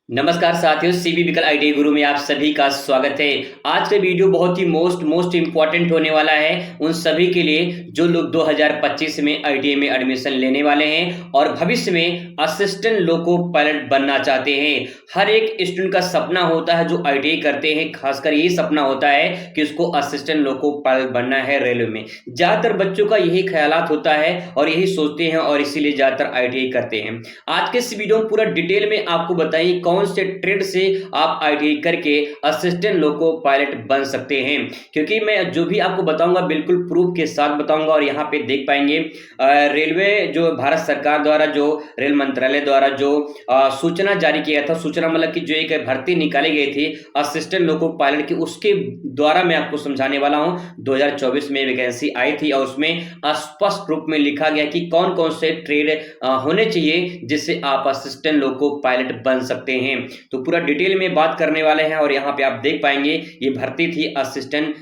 नमस्कार साथियों, सीबी विकल आईटीआई गुरु में आप सभी का स्वागत है। आज का वीडियो बहुत ही मोस्ट इम्पोर्टेंट होने वाला है उन सभी के लिए जो लोग 2025 में आईटीआई में एडमिशन लेने वाले हैं और भविष्य में असिस्टेंट लोको पायलट बनना चाहते हैं। हर एक स्टूडेंट का सपना होता है जो आईटीआई करते हैं, खासकर यही सपना होता है कि उसको असिस्टेंट लोको पायलट बनना है रेलवे में। ज्यादातर बच्चों का यही ख्यालात होता है और यही सोचते हैं और इसीलिए ज्यादातर आईटीआई करते हैं। आज के इस वीडियो में पूरा डिटेल में आपको बताइए कौन से ट्रेड से आप आईटीआई करके असिस्टेंट लोको पायलट बन सकते हैं, क्योंकि मैं जो भी आपको बताऊंगा बिल्कुल प्रूफ के साथ बताऊंगा। और यहाँ पे देख पाएंगे रेलवे जो भारत सरकार द्वारा जो रेल मंत्रालय द्वारा जो सूचना जारी किया था, सूचना मतलब कि जो एक भर्ती निकाली गई थी असिस्टेंट लोको पायलट की, उसके द्वारा मैं आपको समझाने वाला हूं। 2024 में वैकेंसी आई थी और उसमें स्पष्ट रूप में लिखा गया कि कौन कौन से ट्रेड होने चाहिए जिससे आप असिस्टेंट लोको पायलट बन सकते हैं। तो पूरा डिटेल में बात करने वाले हैं और यहाँ पे आप देख पाएंगे ये भर्ती थी असिस्टेंट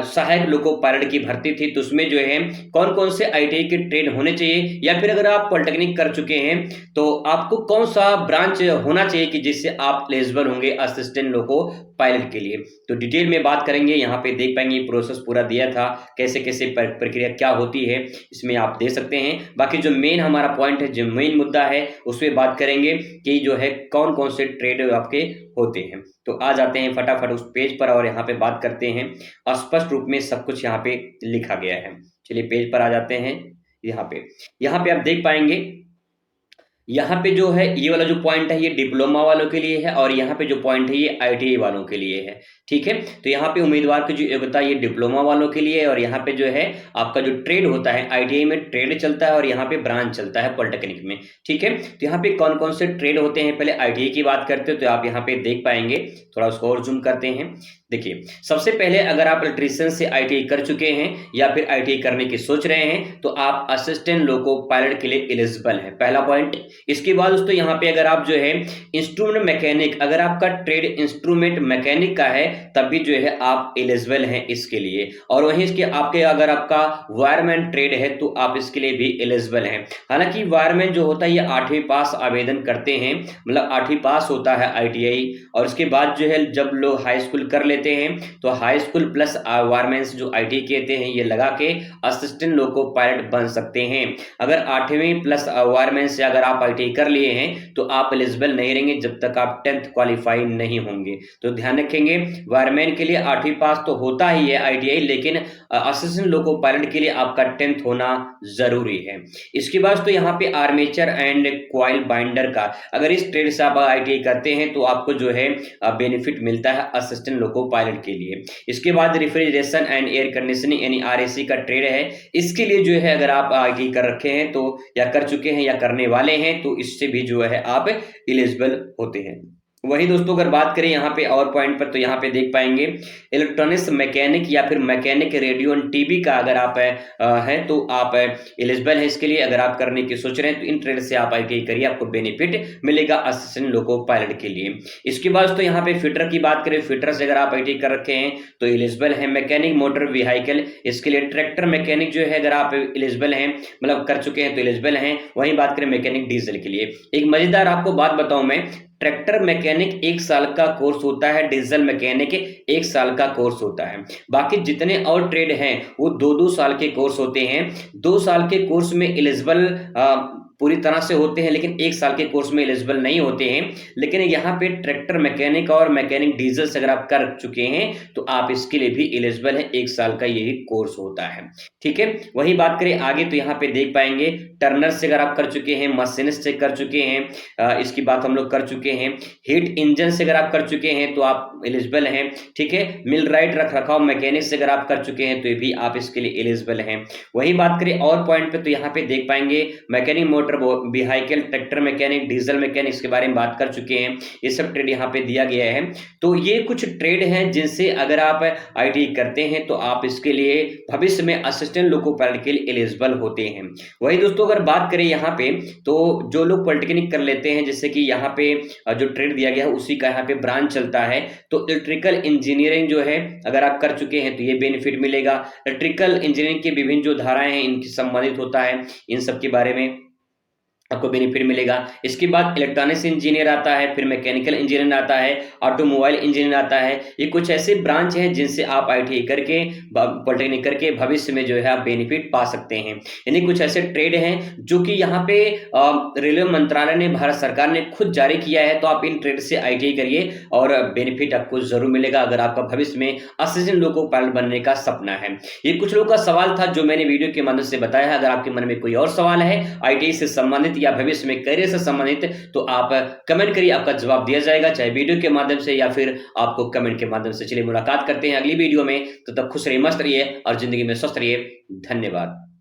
सहायक लोको पायलट की भर्ती थी। तो उसमें जो है कौन कौन से आईटीआई के ट्रेड होने चाहिए, या फिर अगर आप पॉलिटेक्निक कर चुके हैं तो आपको कौन सा ब्रांच होना चाहिए कि जिससे आप एलिजिबल होंगे असिस्टेंट लोको पायलट के लिए। तो डिटेल में बात करेंगे। यहाँ पे देख पाएंगे प्रोसेस पूरा दिया था, कैसे कैसे प्रक्रिया क्या होती है इसमें आप दे सकते हैं। बाकी जो मेन हमारा पॉइंट है, जो मेन मुद्दा है उस पर बात करेंगे कि जो है कौन कौन से ट्रेड आपके होते हैं। तो आ जाते हैं फटाफट उस पेज पर और यहाँ पे बात करते हैं। स्पष्ट रूप में सब कुछ यहाँ पे लिखा गया है। चलिए पेज पर आ जाते हैं। यहाँ पे आप देख पाएंगे, यहाँ पे जो है ये वाला जो पॉइंट है ये डिप्लोमा वालों के लिए है और यहाँ पे जो पॉइंट है ये आईटीआई वालों के लिए है। ठीक है, तो यहाँ पे उम्मीदवार की जो योग्यता ये डिप्लोमा वालों के लिए है और यहाँ पे जो है आपका जो ट्रेड होता है, आईटीआई में ट्रेड चलता है और यहाँ पे ब्रांच चलता है पॉलिटेक्निक में। ठीक है, तो यहाँ पे कौन कौन से ट्रेड होते हैं, पहले आईटीआई की बात करते हो तो आप यहाँ पे देख पाएंगे। थोड़ा उसको और जूम करते हैं। देखिए, सबसे पहले अगर आप इलेक्ट्रीशियन से आईटीआई कर चुके हैं या फिर आईटीआई करने की सोच रहे हैं तो आप असिस्टेंट लोको पायलट के लिए एलिजिबल है, पहला पॉइंट। इसके बाद दोस्तों यहाँ पे अगर आप जो है इंस्ट्रूमेंट मैकेनिक, अगर आपका ट्रेड इंस्ट्रूमेंट मैकेनिक का है तब भी जो है आप एलिजिबल हैं इसके लिए। और वहीं इसके आपके अगर आपका वायरमैन ट्रेड है तो आप इसके लिए भी एलिजिबल हैं। हालांकि वायरमैन जो होता है ये 8वीं पास आवेदन करते हैं, मतलब 8वीं पास होता है आईटीआई। और उसके बाद जो है जब लोग हाई स्कूल कर लेते हैं तो हाई स्कूल प्लस वायरमैन जो आईटीआई कहते हैं ये लगा के असिस्टेंट लोको पायलट बन सकते हैं। अगर 8वीं प्लस वायरमैन से अगर आप आईटीआई कर लिए हैं तो आप एलिजिबल नहीं रहेंगे जब तक आप 10th क्वालिफाई नहीं होंगे। तो ध्यान रखेंगे, वायरमैन के लिए 8वीं पास तो होता ही है आईटीआई, लेकिन असिस्टेंट लोको पायलट के लिए आपका 10th होना जरूरी है। इसके बाद तो यहाँ पे आर्मेचर एंड कॉइल बाइंडर का, अगर इस ट्रेड से आप आईटीआई करते हैं तो आपको जो है बेनिफिट मिलता है असिस्टेंट लोको पायलट के लिए। इसके बाद रेफ्रिजरेशन एंड एयर कंडीशनिंग यानी आरएसी का ट्रेड है, इसके लिए जो है अगर आप आईटीआई कर रखे हैं तो, या कर चुके हैं या करने वाले हैं तो इससे भी जो है आप एलिजिबल होते हैं। वही दोस्तों अगर बात करें यहाँ पे और पॉइंट पर तो यहाँ पे देख पाएंगे इलेक्ट्रॉनिक्स मैकेनिक या फिर मैकेनिक रेडियो एंड टीवी का अगर आप हैं तो आप एलिजिबल है इसके लिए। अगर आप करने की सोच रहे हैं तो इन ट्रेड से आप आईटीआई करिए, आपको बेनिफिट मिलेगा असिस्टेंट लोको पायलट के लिए। इसके बाद तो यहाँ पे फिटर की बात करें, फिटर से अगर आप आईटीआई कर रखे हैं तो एलिजिबल है। मैकेनिक मोटर व्हीकल, इसके लिए ट्रैक्टर मैकेनिक जो है अगर आप एलिजिबल हैं, मतलब कर चुके हैं तो एलिजिबल हैं। वहीं बात करें मैकेनिक डीजल के लिए, एक मजेदार आपको बात बताऊं मैं, ट्रैक्टर मैकेनिक 1 साल का कोर्स होता है, डीजल मैकेनिक 1 साल का कोर्स होता है। बाकी जितने और ट्रेड हैं वो 2-2 साल के कोर्स होते हैं। 2 साल के कोर्स में एलिजिबल पूरी तरह से होते हैं, लेकिन 1 साल के कोर्स में एलिजिबल नहीं होते हैं। लेकिन यहाँ पे ट्रैक्टर मैकेनिक और मैकेनिक डीजल से अगर आप कर चुके हैं तो आप इसके लिए भी एलिजिबल है, 1 साल का यही कोर्स होता है। ठीक है, वही बात करें आगे तो यहाँ पे देख पाएंगे टर्नर से अगर आप कर चुके हैं, मशीनिस्ट से कर चुके हैं, इसकी बात हम लोग कर चुके हैं। हीट इंजन से अगर आप कर चुके हैं तो आप एलिजिबल हैं। ठीक है, मिल राइट रख रखाव मैकेनिक से अगर आप कर चुके हैं तो ये भी आप इसके लिए एलिजिबल हैं। वही बात करें और पॉइंट पे तो यहाँ पे देख पाएंगे mechanic motor vehicle, tractor mechanic, diesel mechanic, इसके बारे में बात कर चुके हैं। ये सब ट्रेड यहाँ पे दिया गया है। तो ये कुछ ट्रेड हैं जिनसे अगर आप आईटीआई करते हैं तो आप इसके लिए भविष्य में असिस्टेंट लोको पायलट के लिए एलिजिबल होते हैं। वही दोस्तों अगर बात करें यहाँ पे तो जो लोग पॉलिटेक्निक कर लेते हैं, जैसे कि यहाँ पे जो ट्रेड दिया गया है उसी का यहाँ पे ब्रांच चलता है, तो इलेक्ट्रिकल इंजीनियरिंग जो है अगर आप कर चुके हैं तो ये बेनिफिट मिलेगा। इलेक्ट्रिकल इंजीनियरिंग की विभिन्न जो धाराएं हैं इनकी संबंधित होता है, इन सब के बारे में आपको बेनिफिट मिलेगा। इसके बाद इलेक्ट्रॉनिक्स इंजीनियर आता है, फिर मैकेनिकल इंजीनियर आता है, ऑटोमोबाइल इंजीनियर आता है। ये कुछ ऐसे ब्रांच हैं जिनसे आप आईटीआई करके पॉलिटेक्निक करके भविष्य में जो है आप बेनिफिट पा सकते हैं। यानी कुछ ऐसे ट्रेड हैं जो कि यहाँ पे रेलवे मंत्रालय ने, भारत सरकार ने खुद जारी किया है। तो आप इन ट्रेड से आईटीआई करिए और बेनिफिट आपको जरूर मिलेगा अगर आपका भविष्य में असिस्टेंट लोको पायलट बनने का सपना है। ये कुछ लोगों का सवाल था जो मैंने वीडियो के माध्यम से बताया है। अगर आपके मन में कोई और सवाल है आईटीआई से संबंधित या भविष्य में करियर से संबंधित, तो आप कमेंट करिए, आपका जवाब दिया जाएगा, चाहे वीडियो के माध्यम से या फिर आपको कमेंट के माध्यम से। चलिए मुलाकात करते हैं अगली वीडियो में। तो तब खुश रहिए, मस्त रहिए और जिंदगी में स्वस्थ रहिए। धन्यवाद।